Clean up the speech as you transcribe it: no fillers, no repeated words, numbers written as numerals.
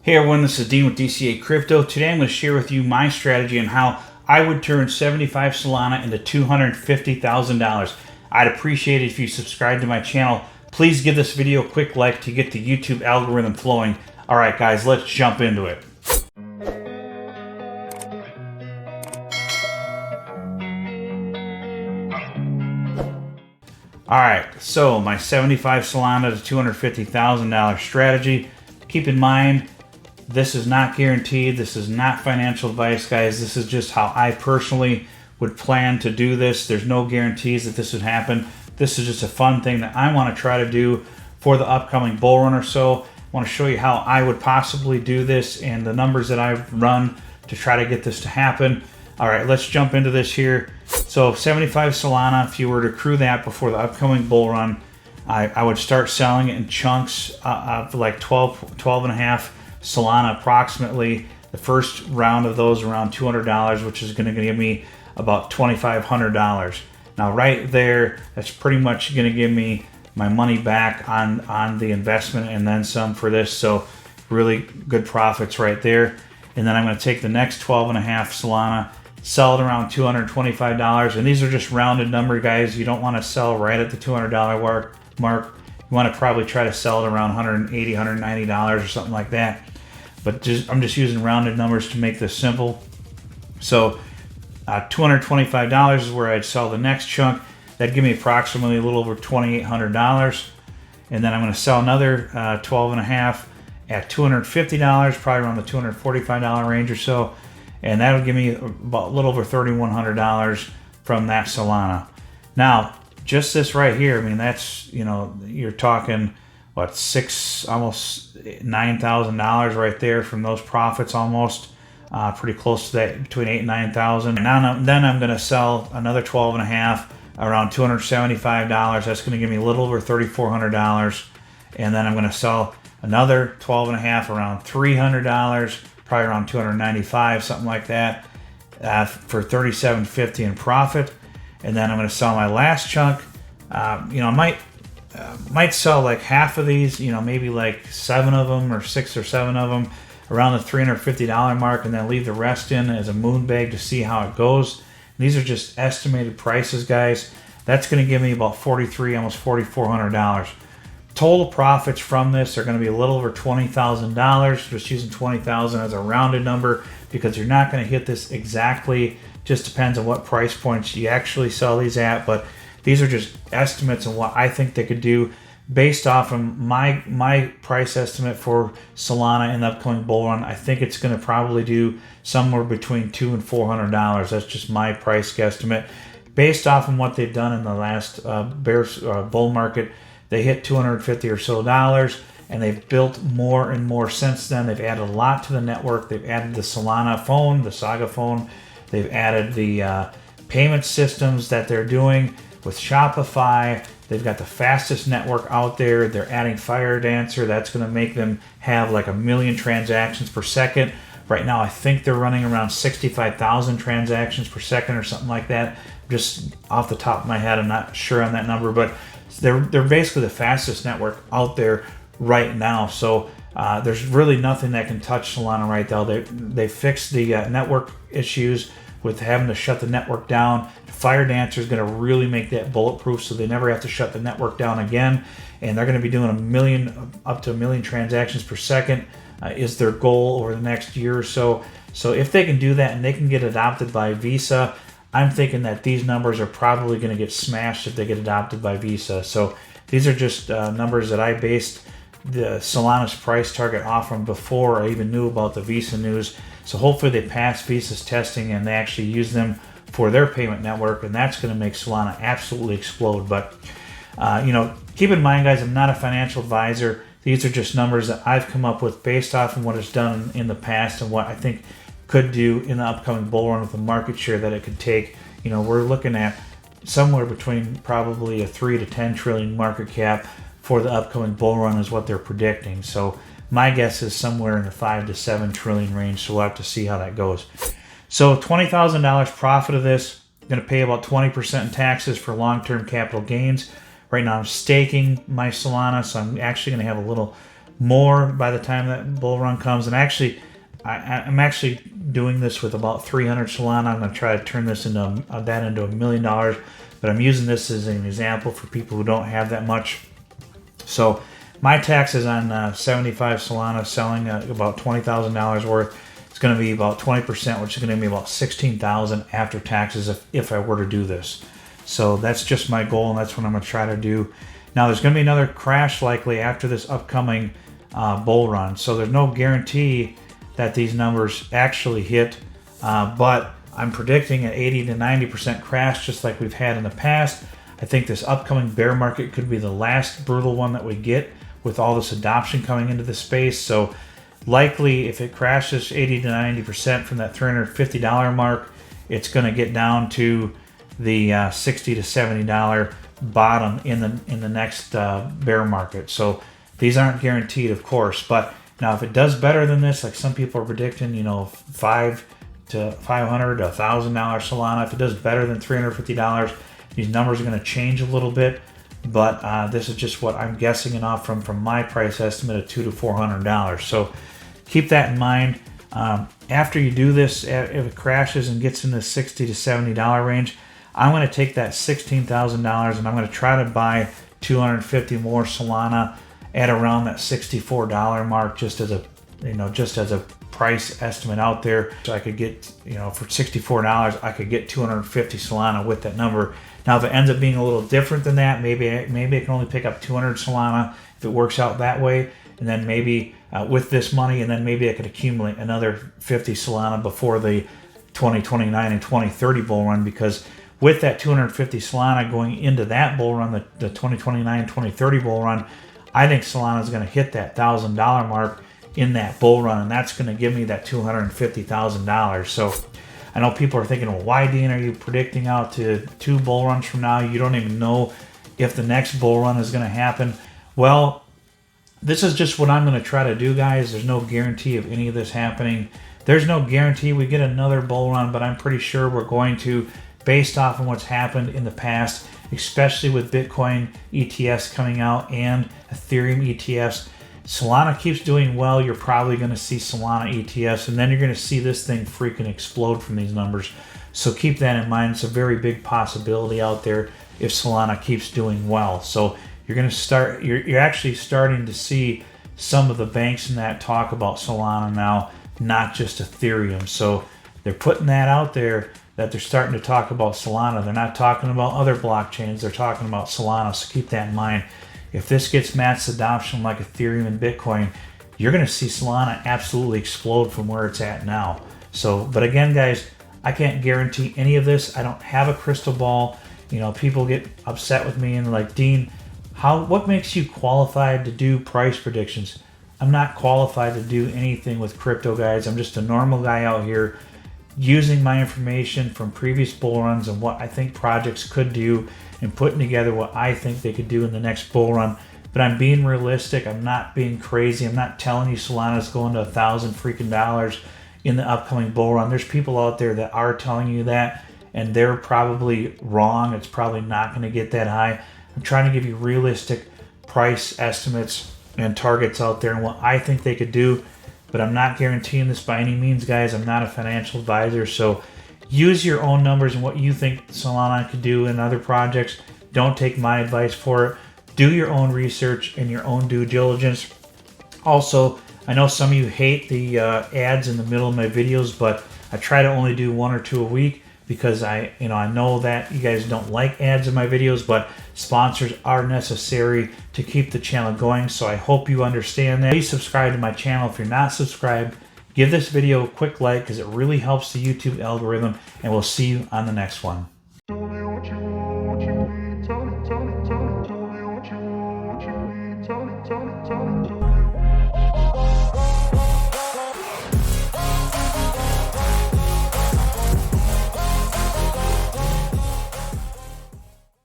Hey everyone, this is Dean with DCA Crypto. Today I'm going to share with you my strategy on how I would turn 75 Solana into $250,000. I'd appreciate it if you subscribe to my channel. Please give this video a quick like to get the YouTube algorithm flowing. Alright guys, let's jump into it. Alright, so my 75 Solana to $250,000 strategy. Keep in mind, this is not guaranteed. This is not financial advice, guys. This is just how I personally would plan to do this. There's no guarantees that this would happen. This is just a fun thing that I want to try to do for the upcoming bull run or so. I want to show you how I would possibly do this and the numbers that I've run to try to get this to happen. All right, let's jump into this here. So 75 Solana, if you were to accrue that before the upcoming bull run, I would start selling it in chunks of like 12 and a half Solana approximately. The first round of those around $200, which is going to give me about $2,500. Now right there, that's pretty much going to give me my money back on the investment and then some for this. So really good profits right there. And then I'm going to take the next 12 and a half Solana, sell it around $225. And these are just rounded number, guys. You don't want to sell right at the $200 mark. You want to probably try to sell it around $180, $190 or something like that. But I'm just using rounded numbers to make this simple. So $225 is where I'd sell the next chunk. That'd give me approximately a little over $2,800. And then I'm going to sell another 12 and a half at $250, probably around the $245 range or so. And that'll give me about a little over $3,100 from that Solana. Now, just this right here, I mean, that's, you're talking, what, almost $9,000 right there from those profits almost. Pretty close to that, between $8,000 and $9,000. And then I'm going to sell another 12 and a half, around $275. That's going to give me a little over $3,400. And then I'm going to sell another 12 and a half, around $300, probably around $295, something like that, for $3,750 in profit. And then I'm going to sell my last chunk. I might sell like half of these, maybe like 7 of them or 6 or 7 of them around the $350 mark, and then leave the rest in as a moon bag to see how it goes. These are just estimated prices, guys. That's going to give me about $4,300, almost $4,400. Total profits from this are going to be a little over $20,000, just using $20,000 as a rounded number because you're not going to hit this exactly. Just depends on what price points you actually sell these at, but these are just estimates on what I think they could do based off of my price estimate for Solana in the upcoming bull run. I think it's going to probably do somewhere between $200 and $400. That's just my price guesstimate based off of what they've done in the last bull market. They hit $250 or so dollars, and they've built more and more since then. They've added a lot to the network. They've added the Solana phone, the Saga phone. They've added the payment systems that they're doing with Shopify. They've got the fastest network out there. They're adding Fire Dancer. That's going to make them have like 1 million transactions per second. Right now, I think they're running around 65,000 transactions per second or something like that. Just off the top of my head, I'm not sure on that number, but they're basically the fastest network out there right now. So there's really nothing that can touch Solana right now. They fixed the network issues with having to shut the network down. Fire Dancer is going to really make that bulletproof, so they never have to shut the network down again. And they're going to be doing up to 1 million transactions per second is their goal over the next year or so. So if they can do that and they can get adopted by Visa, I'm thinking that these numbers are probably going to get smashed if they get adopted by Visa. So these are just numbers that I based the Solana's price target off from before I even knew about the Visa news. So hopefully they pass Visa's testing and they actually use them for their payment network, and that's going to make Solana absolutely explode. But keep in mind, guys, I'm not a financial advisor. These are just numbers that I've come up with based off of what it's done in the past and what I think could do in the upcoming bull run with the market share that it could take. We're looking at somewhere between probably a 3 to 10 trillion market cap for the upcoming bull run is what they're predicting. So my guess is somewhere in the 5 to 7 trillion range. So we'll have to see how that goes. So $20,000 profit of this, I'm going to pay about 20% in taxes for long-term capital gains. Right now I'm staking my Solana, so I'm actually going to have a little more by the time that bull run comes. And actually, I'm actually doing this with about 300 Solana. I'm going to try to turn this into $1 million. But I'm using this as an example for people who don't have that much. So my taxes on 75 Solana selling about $20,000 worth, it's going to be about 20%, which is going to be about $16,000 after taxes if I were to do this. So that's just my goal, and that's what I'm going to try to do. Now there's going to be another crash likely after this upcoming bull run. So there's no guarantee that these numbers actually hit, but I'm predicting an 80 to 90% crash just like we've had in the past. I think this upcoming bear market could be the last brutal one that we get with all this adoption coming into the space. So likely if it crashes 80 to 90% from that $350 mark, it's going to get down to the $60 to $70 bottom in the next bear market. So these aren't guaranteed, of course, but now if it does better than this, like some people are predicting, $500 to $1,000 Solana, if it does better than $350, these numbers are going to change a little bit, but this is just what I'm guessing it off from my price estimate of $200 to $400. So keep that in mind. After you do this, if it crashes and gets in the $60 to $70 range, I'm going to take that $16,000 and I'm going to try to buy 250 more Solana at around that $64 mark, just as a price estimate out there. So I could get, for $64, I could get 250 Solana with that number. Now, if it ends up being a little different than that, maybe I can only pick up 200 Solana if it works out that way. And then maybe with this money, and then maybe I could accumulate another 50 Solana before the 2029 and 2030 bull run, because with that 250 Solana going into that bull run, the 2029, 2030 bull run, I think Solana is going to hit that $1,000 mark in that bull run, and that's going to give me that $250,000. So I know people are thinking, well, why, Dean, are you predicting out to 2 bull runs from now? You don't even know if the next bull run is going to happen. Well, this is just what I'm going to try to do, guys. There's no guarantee of any of this happening. There's no guarantee we get another bull run, but I'm pretty sure we're going to, based off of what's happened in the past, especially with Bitcoin ETFs coming out and Ethereum ETFs. Solana keeps doing well, you're probably going to see Solana ETFs, and then you're going to see this thing freaking explode from these numbers. So keep that in mind. It's a very big possibility out there if Solana keeps doing well. So you're actually starting to see some of the banks in that talk about Solana now, not just Ethereum. So they're putting that out there, that they're starting to talk about Solana. They're not talking about other blockchains, they're talking about Solana. So keep that in mind. If this gets mass adoption like Ethereum and Bitcoin, you're going to see Solana absolutely explode from where it's at now. So, but again, guys, I can't guarantee any of this. I don't have a crystal ball. People get upset with me and they're like, Dean, what makes you qualified to do price predictions? I'm not qualified to do anything with crypto, guys. I'm just a normal guy out here using my information from previous bull runs and what I think projects could do and putting together what I think they could do in the next bull run. But I'm being realistic. I'm not being crazy. I'm not telling you Solana's going to $1,000 freaking dollars in the upcoming bull run. There's people out there that are telling you that, and they're probably wrong. It's probably not going to get that high. I'm trying to give you realistic price estimates and targets out there and what I think they could do. But I'm not guaranteeing this by any means, guys. I'm not a financial advisor, so use your own numbers and what you think Solana could do in other projects. Don't take my advice for it. Do your own research and your own due diligence. Also, I know some of you hate the ads in the middle of my videos, but I try to only do 1 or 2 a week because I know that you guys don't like ads in my videos, but sponsors are necessary to keep the channel going. So I hope you understand that. Please subscribe to my channel if you're not subscribed. Give this video a quick like because it really helps the YouTube algorithm, and we'll see you on the next one.